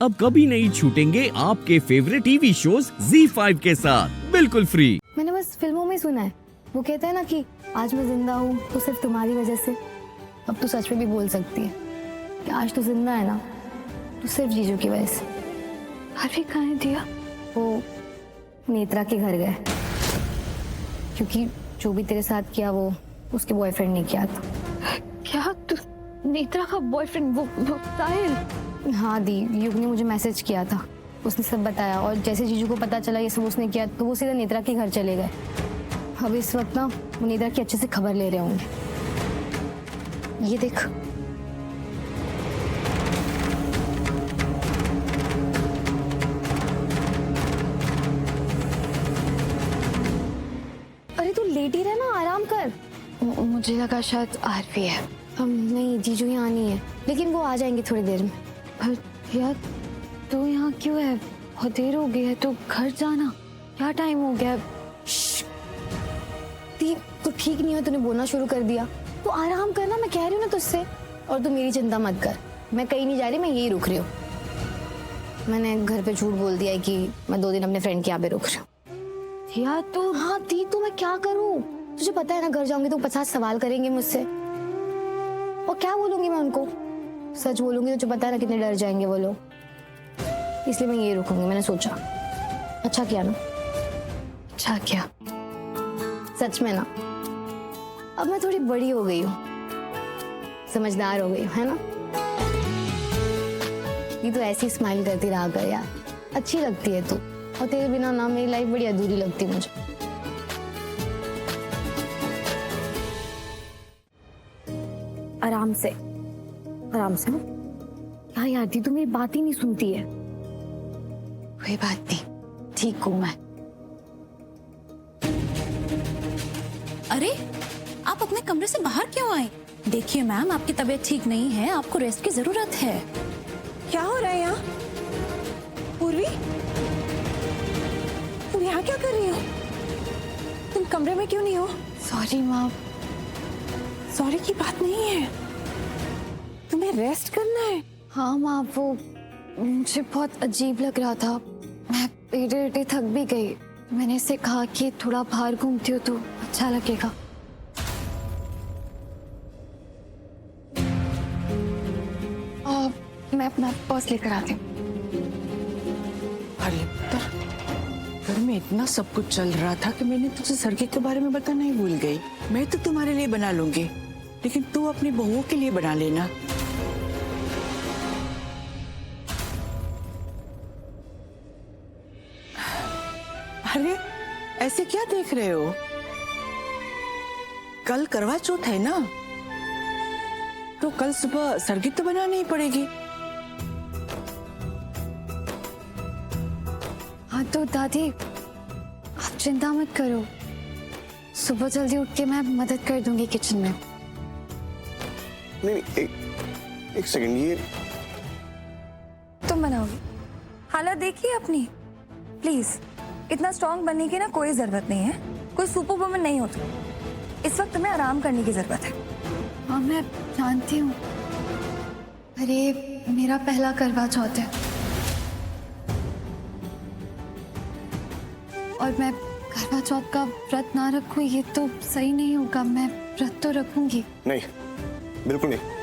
अब कभी नहीं छूटेंगे आपके फेवरेट टीवी शोज ZEE5 के साथ बिल्कुल फ्री। मैंने बस फिल्मों में सुना है, वो कहते हैं ना कि आज मैं जिंदा हूँ तो सिर्फ तुम्हारी वजह से। अब तो सच में भी बोल सकती है कि आज तो जिंदा है ना तो सिर्फ जीजू की वजह से। अभी कहाँ है दिया? वो नेत्रा के घर गए, क्योंकि जो भी तेरे साथ किया वो उसके बॉयफ्रेंड ने किया था। क्या तू नेत्रा का बॉयफ्रेंड? वो साहिल? हाँ दी, युग ने मुझे मैसेज किया था, उसने सब बताया। और जैसे जीजू को पता चला ये सब उसने किया तो वो सीधा नेत्रा के घर चले गए। अब इस वक्त ना वो नेत्रा की अच्छे से खबर ले रहे होंगे। ये देख, अरे तू लेट ही रह ना, आराम कर। मुझे लगा शायद आरपी है। नहीं, जीजू यहाँ नहीं है, लेकिन वो आ जाएंगे थोड़ी देर में। यार तू यहाँ क्यों है? बहुत देर हो गई है, तो घर जाना। क्या टाइम हो गया? तो ठीक नहीं है, तूने बोलना शुरू कर दिया तो आराम करना, मैं कह रही हूँ ना तुझसे। और तू मेरी चिंता मत कर, मैं कहीं नहीं जा रही, मैं यही रुक रही हूँ। मैंने घर पे झूठ बोल दिया है कि मैं 2 दिन अपने फ्रेंड के यहाँ पे रुक रही हूँ। यार तो हाँ दी, तो मैं क्या करूँ? तुझे पता है ना, घर जाऊंगी तो 50 सवाल करेंगे मुझसे, और क्या बोलूंगी मैं उनको? सच बोलूंगी तो तुझे पता है ना कितने डर जाएंगे वो लोग। इसलिए मैं ये रुकूंगी, मैंने सोचा। अच्छा किया ना? अच्छा किया सच में ना। अब मैं थोड़ी बड़ी हो गई हूँ, समझदार हो गई हूँ, है ना? ये तो ऐसी स्माइल करती रहा कर यार, अच्छी लगती है तू। और तेरे बिना ना मेरी लाइफ बड़ी अधूरी लगती मुझे। आराम से, आराम से। क्या यार दी, तू मेरी बात ही नहीं सुनती है। कोई बात नहीं, ठीक हूँ मैं। अरे आप अपने कमरे से बाहर क्यों आए? देखिए मैम, आपकी तबीयत ठीक नहीं है, आपको रेस्ट की जरूरत है। क्या हो रहा है यहाँ? पूर्वी, तुम यहाँ क्या कर रही हो? तुम कमरे में क्यों नहीं हो? सॉरी माँ। सॉरी की बात नहीं है, तुम्हें रेस्ट करना है। हाँ माँ, वो मुझे बहुत अजीब लग रहा था, मैं पेटे थक भी गई। मैंने इससे कहा कि थोड़ा बाहर घूमती हो तो अच्छा लगेगा। मैं अपना पर्स लेकर आती हूँ। अरे पुत्र, घर में इतना सब कुछ चल रहा था कि मैंने तुझे सर्किट के बारे में बताना ही भूल गई। मैं तो तुम्हारे लिए बना लूंगी, लेकिन तू अपनी बहुओं के लिए बना लेना। अरे ऐसे क्या देख रहे हो? कल करवा चौथ है ना, तो कल सुबह सरगित तो बनानी ही पड़ेगी। हाँ तो दादी, आप चिंता मत करो, सुबह जल्दी उठ के मैं मदद कर दूंगी किचन में। नहीं, एक सेकंड, ये तुम बनाओगी? हालत देखिए अपनी, प्लीज। इतना स्ट्रांग बनने की ना कोई जरूरत नहीं है, कोई सुपर वुमन नहीं हो तुम। इस वक्त तुम्हें आराम करने की जरूरत है। हाँ मैं जानती हूँ, अरे मेरा पहला करवा चौथ है और मैं करवा चौथ का व्रत ना रखूँ ये तो सही नहीं होगा। मैं व्रत तो रखूंगी। नहीं, बिल्कुल नहीं।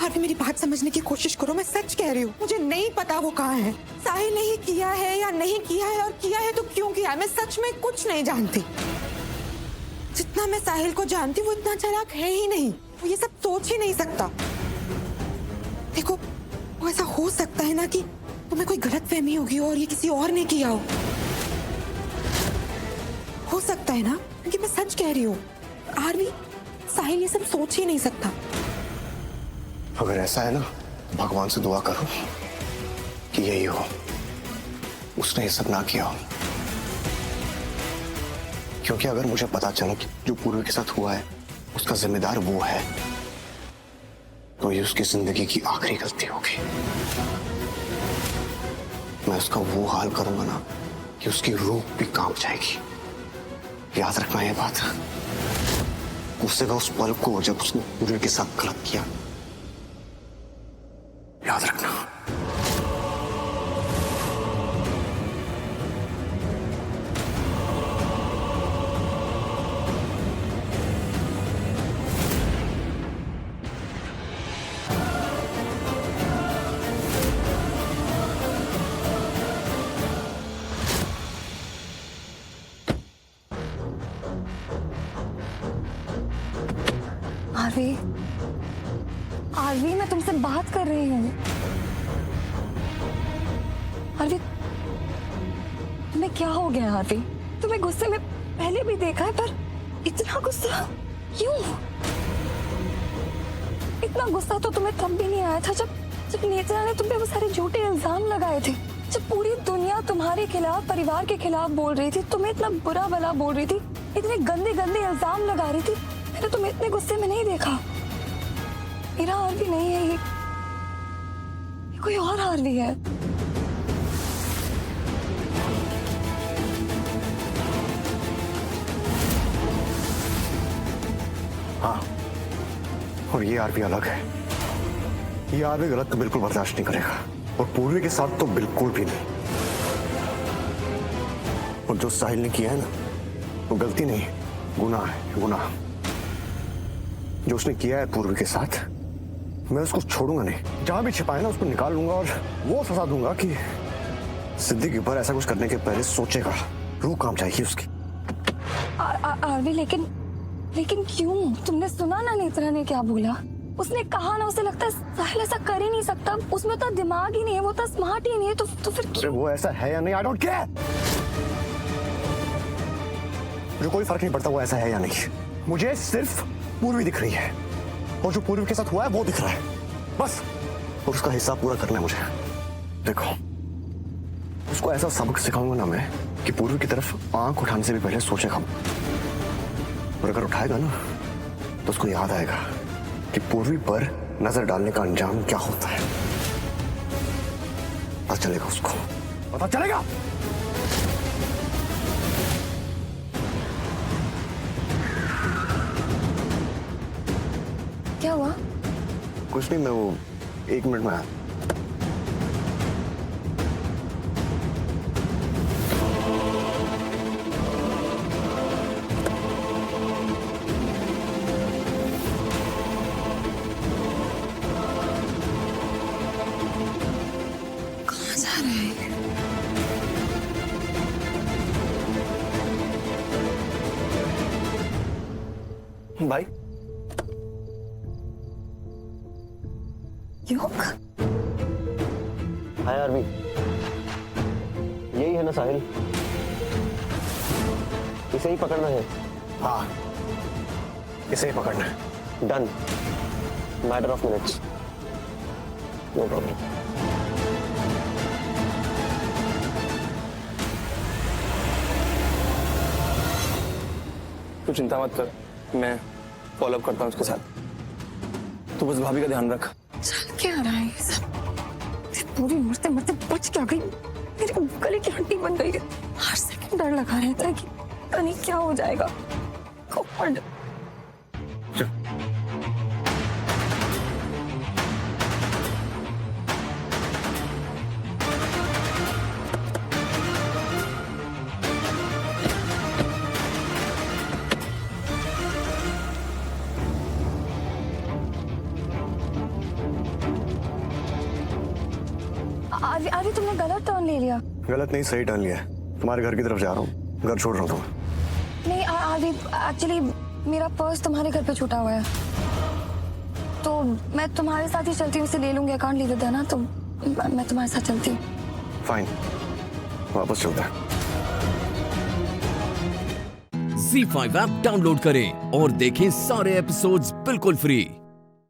अरे मेरी बात समझने की कोशिश करो, मैं सच कह रही हूँ। मुझे नहीं पता वो कहाँ है, साहिल ने ही किया है या नहीं किया है, और किया है तो क्यों किया है। मैं सच में कुछ नहीं जानती। जितना मैं साहिल को जानती हूँ वो इतना चालाक है ही नहीं, वो ये सब सोच ही नहीं सकता। देखो, वो ऐसा हो सकता है ना कि तुम्हें कोई गलतफहमी होगी और ये किसी और ने किया हो सकता है ना, क्योंकि मैं सच कह रही हूँ। आरवी, साहिल ये सब सोच ही नहीं सकता। अगर ऐसा है ना, भगवान से दुआ करो कि यही हो, उसने ये सब ना किया हो। क्योंकि अगर मुझे पता चला कि जो पूर्वी के साथ हुआ है उसका जिम्मेदार वो है, तो ये उसकी जिंदगी की आखिरी गलती होगी। मैं उसका वो हाल करूंगा ना कि उसकी रूह भी कांप जाएगी। याद रखना ये बात। गुस्से का उस पल को जब उसने पूर्वी के साथ गलत किया याद रखना। आरवी, आरवी मैं तुमसे बात कर रही हूँ। आरवी, तुम्हें क्या हो गया आरवी? तुम्हें गुस्से में पहले भी देखा है, पर इतना गुस्सा क्यों? इतना गुस्सा तो तुम्हें तब भी नहीं आया था जब नेत्रा ने तुम पे वो सारे झूठे इल्जाम लगाए थे, जब पूरी दुनिया तुम्हारे खिलाफ, परिवार के खिलाफ बोल रही थी, तुम्हें इतना बुरा भला बोल रही थी, इतने गंदे गंदे इल्जाम लगा रही थी। मैंने तुम्हें इतने गुस्से में नहीं देखा। मेरा आरवी नहीं है ये कोई और आरवी है। हाँ, और ये आरवी अलग है। ये आरवी गलत तो बिल्कुल बर्दाश्त नहीं करेगा, और पूर्वी के साथ तो बिल्कुल भी नहीं। और जो साहिल ने किया है ना, वो गलती नहीं, गुनाह है, गुनाह। जो उसने किया है पूर्वी के साथ, मैं उसको छोड़ूंगा नहीं। जहां भी छिपाए ना, उसको निकाल लूंगा और वो सजा दूंगा कि सिद्धि के ऊपर ऐसा कुछ करने के पहले सोचेगा, रूह काम जाएगी उसकी। आरवी, लेकिन क्यों? तुमने सुना ना नेत्रा ने क्या बोला? उसने कहा ना, उसे लगता है साहिल ऐसा कर ही नहीं सकता, उसमें तो दिमाग ही नहीं है, वो तो स्मार्ट ही नहीं है, तो फिर क्यों? वो ऐसा है या नहीं, आई डोंट केयर। मुझे कोई फर्क नहीं पड़ता वो ऐसा है या नहीं। मुझे सिर्फ पूर्वी दिख रही है, और जो पूर्वी के साथ हुआ है वो दिख रहा है, बस। और उसका हिस्सा पूरा करना है मुझे। देखो, उसको ऐसा सबक सिखाऊंगा ना मैं कि पूर्वी की तरफ आंख उठाने से भी पहले सोचेगा, और अगर उठाएगा ना तो उसको याद आएगा कि पूर्वी पर नजर डालने का अंजाम क्या होता है। पता चलेगा उसको, पता चलेगा। क्या हुआ? कुछ नहीं, मैं वो 1 मिनट में आया। कहाँ जा रहे हैं? भाई, योग? हाय आरवी, यही है ना साहिल? इसे ही पकड़ना है। हाँ, इसे ही पकड़ना है। Done, matter of minutes, no problem. तू चिंता मत कर, मैं फॉलो अप करता हूँ उसके साथ। तू बस भाभी का ध्यान रख। चल क्या रहा है ये सब? पूरी मरते मरते बच क्या गई, मेरे गले की हड्डी बन गई है। हर सेकंड डर लगा रहता है कि पता नहीं क्या हो जाएगा। गॉड। आरवी, तुमने गलत टर्न ले लिया। गलत नहीं, सही टर्न लिया है। तुम्हारे घर की तरफ जा रहा हूँ, घर छोड़ रहा हूँ तुम्हें। नहीं आरवी, एक्चुअली मेरा पर्स तुम्हारे घर पे छूटा हुआ है, तो मैं तुम्हारे साथ ही चलती हूँ, उसे ले लूंगी। I can't leave it there ना, तो मैं तुम्हारे साथ चलती हूँ। फाइन, वापस चलता है। Z5 ऐप डाउनलोड करें और देखें सारे एपिसोड्स बिल्कुल फ्री।